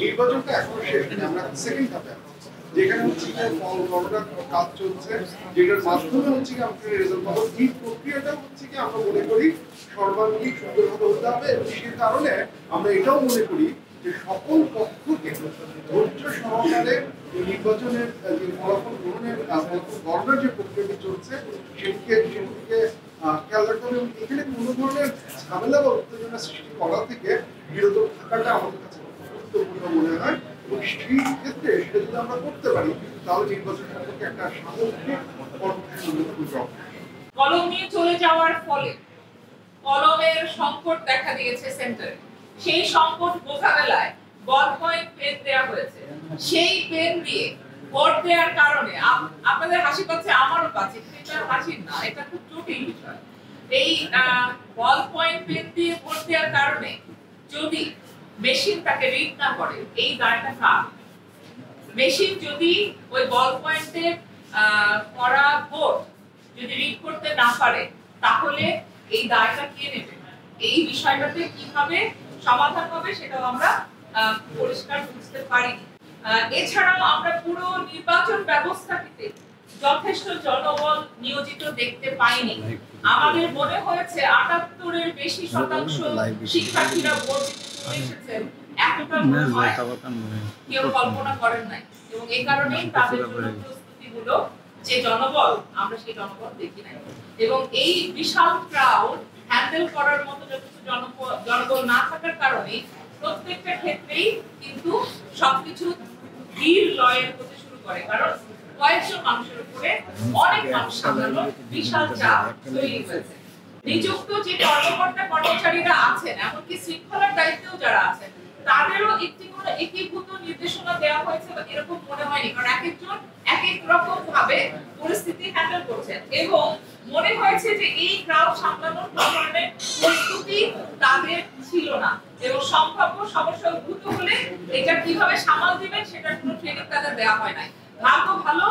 নির্বাচনটা এখনো শেষ হয়নি, আমরা সেকেন্ড ধাপে যেখানে হচ্ছে যে ফল গণনার কাজ চলছে, যেটার মাধ্যমে হচ্ছে কি আমাদের রেজাল্ট পাবো। এই প্রক্রিয়াটা হচ্ছে কি আমরা মনে করি সর্বাঙ্গীন সুন্দরভাবে হতে হবে, এবং সেই কারণে আমরা এটাও মনে করি যে সকল পক্ষকে ধৈর্য সহকারে নির্বাচনের যে ফলাফল গ্রহণের গণনার যে প্রক্রিয়াটি চলছে সেটিকে খেয়াল রাখতে হবে, এবং এখানে কোনো ধরনের ঝামেলা বা উত্তেজনা সৃষ্টি করা থেকে বিরত থাকাটা আমাদের কাছে গুরুত্বপূর্ণ মনে হয়। এবং সেই ক্ষেত্রে সেটা যদি আমরা করতে পারি তাহলে নির্বাচন সম্পর্কে একটা সামগ্রিক কলম নিয়ে চলে যাওয়ার ফলে কলমের সংকট দেখা দিয়েছে সেন্টারে। সেই সংকট মোকাবেলায় বল পয়েন্ট পেন দেওয়া হয়েছে। সেই পেন দিয়ে ভোট দেওয়ার কারণে আপনাদের হাসি পাচ্ছে, আমারও পাচ্ছে, এটা হাসির না, এটা খুব জটিল বিষয়। এই বল পয়েন্ট পেন দিয়ে ভোট দেওয়ার কারণে যদি মেশিন তাকে রিড না করে, এই দায়টা কার? মেশিন যদি ওই বল পয়েন্টে করা ভোট যদি রিড করতে না পারে তাহলে এই দায়টা কে নেবে? এই বিষয়টাতে কিভাবে সমাধান হবে সেটাও আমরা পরিষ্কার বুঝতে পারিনি। এছাড়াও আমরা পুরো নির্বাচন ব্যবস্থাটিতে যথেষ্ট জনবল নিয়োজিত দেখতে পাইনি। আমাদের মনে হয়েছে 78-এর বেশি শতাংশ শিক্ষার্থীরা ভোট দিতে চলে এসেছেন, এতটা মনে হয় কেউ কল্পনা করেন নাই, এবং এই কারণেই তাদের জন্য প্রস্তুতিগুলো যে জনবল, আমরা সেই জনবল দেখি নাই। এবং এই বিশাল ক্রাউড হ্যান্ডেল করার মতো যথেষ্ট জনবল না থাকার কারণে প্রত্যেকটা ক্ষেত্রেই কিন্তু সবকিছু ধীর লয়ের হতে শুরু করে, কারণ কয়েকশো মানুষের উপরে অনেক মানুষ সামলানো বিশাল চাপ তৈরি হয়েছে। নিযুক্ত যে কর্মকর্তা কর্মচারীরা আছেন, এমনকি শৃঙ্খলার দায়িত্বেও যারা আছেন, তাদেরও একটি কোনো একীভূত নির্দেশনা দেওয়া হয়েছে বা এরকম মনে হয়নি, কারণ এক একজন এক এক রকম ভাবে পরিস্থিতি হ্যান্ডেল করছেন, এবং মনে হয়েছে যে এই ক্রাউড সামলানোর ধরনের প্রস্তুতি তাদের ছিল না, এবং সম্ভাব্য সমস্যা উদ্ভূত হলে এটা কিভাবে সামাল দিবেন সেটার কোনো ট্রেনিং তাদের দেওয়া হয় নাই। ভাগ্য ভালো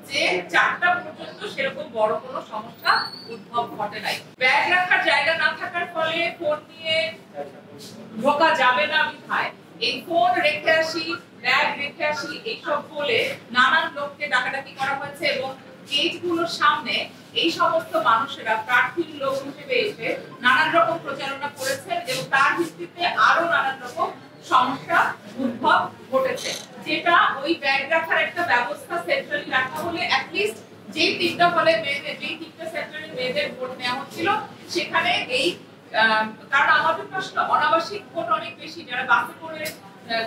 যে 4টা পর্যন্ত সেরকম বড় কোনো সমস্যা উদ্ভব ঘটে নাই। ব্যাগ রাখার জায়গা না থাকার ফলে ফোন নিয়ে ঢোকা যাবে না বিধায় এই ফোন রেখে আসি, ব্যাগ রেখে আসি, এইসব বলে নানান লোককে ডাকাডাকি করা হয়েছে, এবং গেটগুলোর সামনে এই সমস্ত মানুষেরা প্রার্থীর লোক হিসেবে এসে নানান রকম প্রচারণা করেছেন, এবং তার ভিত্তিতে আরো নানান রকম সমস্যা উদ্ভব ঘটেছে। যেটা ওই ব্যাগ রাখার একটা ব্যবস্থা সেন্ট্রালি রাখা হলে অ্যাটলিস্ট যে 3টা হলে মেয়েদের, যে 3টা সেন্টারে মেয়েদের ভোট নেওয়া হচ্ছিল সেখানে এই, কারণ আমাদের প্রশ্ন অনাবাসিক ভোট অনেক বেশি, যারা বাসে করে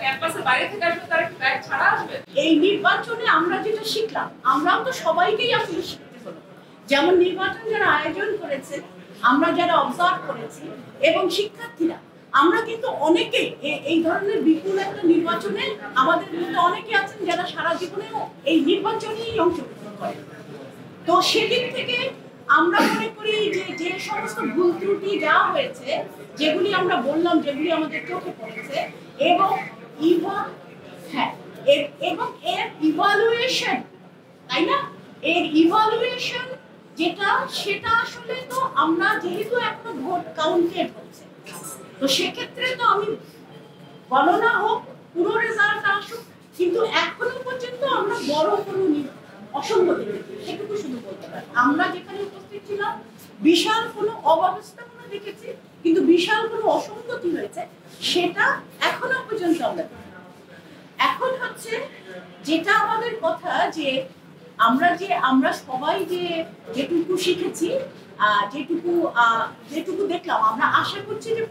ক্যাম্পাসের বাইরে থেকে আসবে তারা কি ব্যাগ ছাড়া আসবে? এই নির্বাচনে আমরা যেটা শিখলাম, আমরাও তো সবাইকেই আসলে শিখতে হলো, যেমন নির্বাচন যারা আয়োজন করেছে, আমরা যারা অবজার্ভ করেছি, এবং শিক্ষার্থীরা, আমরা কিন্তু অনেকেই এই ধরনের বিপুল একটা নির্বাচনে আমাদের মধ্যে অনেকে আছেন যারা সারা জীবনেও এই নির্বাচনেই অংশগ্রহণ করেন। তো সেদিক থেকে আমরা মনে করি যে যে সমস্ত ভুল ত্রুটি যা হয়েছে, যেগুলি আমরা বললাম, যেগুলি আমাদের চোখে পড়েছে, এবং এবং এর ইভালুয়েশন, তাই না, এর ইভালুয়েশন যেটা, সেটা আসলে তো আমরা যেহেতু এখনো ভোট কাউন্টেড হচ্ছে, তো সেক্ষেত্রে তো আমি গণনা হোক, পুরো রেজাল্ট আসুক, কিন্তু এখনো পর্যন্ত আমরা বড় কোনো অসঙ্গতি দেখি, সেটুকু শুধু বলতে পারি। আমরা যেখানে উপস্থিত ছিলাম বিশাল কোনো অব্যবস্থাপনা দেখেছি, কিন্তু বিশাল কোনো অসঙ্গতি হয়েছে সেটা এখনো পর্যন্ত আমরা। এখন হচ্ছে যেটা আমাদের কথা, যে আমরা সবাই যেটুকু শিখেছি, যেটুকু দেখলাম, আমরা আশা করছি যে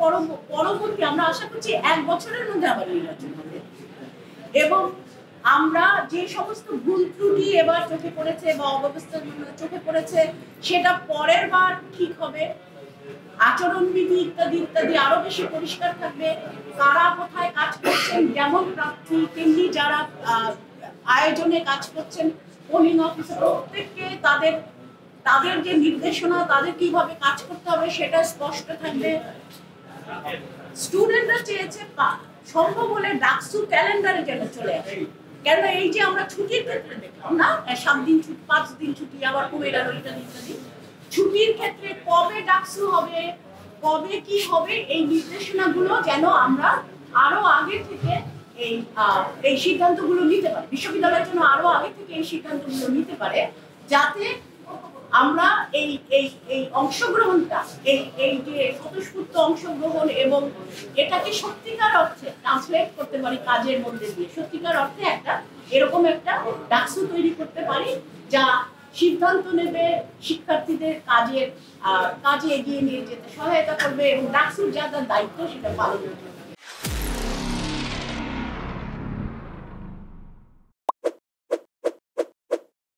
পরবর্তী আমরা আশা করছি 1 বছরের মধ্যে আবার নির্বাচন হবে, এবং আমরা যে সমস্ত ভুল ত্রুটি এবার চোখে পড়েছে বা অব্যবস্থা চোখে পড়েছে সেটা পরের বার ঠিক হবে, আচরণবিধি ইত্যাদি ইত্যাদি আরো বেশি পরিষ্কার থাকবে, কারা কোথায় কাজ করছেন, যেমন প্রার্থী তেমনি যারা আয়োজনে কাজ করছেন, পোলিং অফিসার, প্রত্যেককে তাদের যে নির্দেশনা, তাদের কিভাবে কাজ করতে হবে সেটা স্পষ্ট থাকবে। স্টুডেন্টরা চেয়েছে সম্ভব হলে ডাকসু ক্যালেন্ডারে যেন চলে আসে, কেন এই যে আমরা ছুটির ক্ষেত্রে দেখলাম না, 7 দিন ছুটি, 5 দিন ছুটি, আবার কমে গেল ইত্যাদি ইত্যাদি, ছুটির ক্ষেত্রে কবে ডাকসু হবে, কবে কি হবে, এই নির্দেশনাগুলো যেন আমরা আরো আগে থেকে এই সিদ্ধান্তগুলো নিতে পারে, বিশ্ববিদ্যালয়ের জন্য আরো আগে থেকে এই সিদ্ধান্তগুলো নিতে পারে, যাতে আমরা এই এই এই অংশগ্রহণটা, এই যে স্বতঃস্ফূর্ত অংশগ্রহণ এবং এটাকে সত্যিকার অর্থে ট্রান্সলেট করতে পারি কাজের মধ্যে দিয়ে, সত্যিকার অর্থে এরকম একটা ডাকসু তৈরি করতে পারি যা সিদ্ধান্ত নেবে, শিক্ষার্থীদের কাজে এগিয়ে নিয়ে যেতে সহায়তা করবে এবং ডাকসুর যা দায়িত্ব সেটা পালন করবে।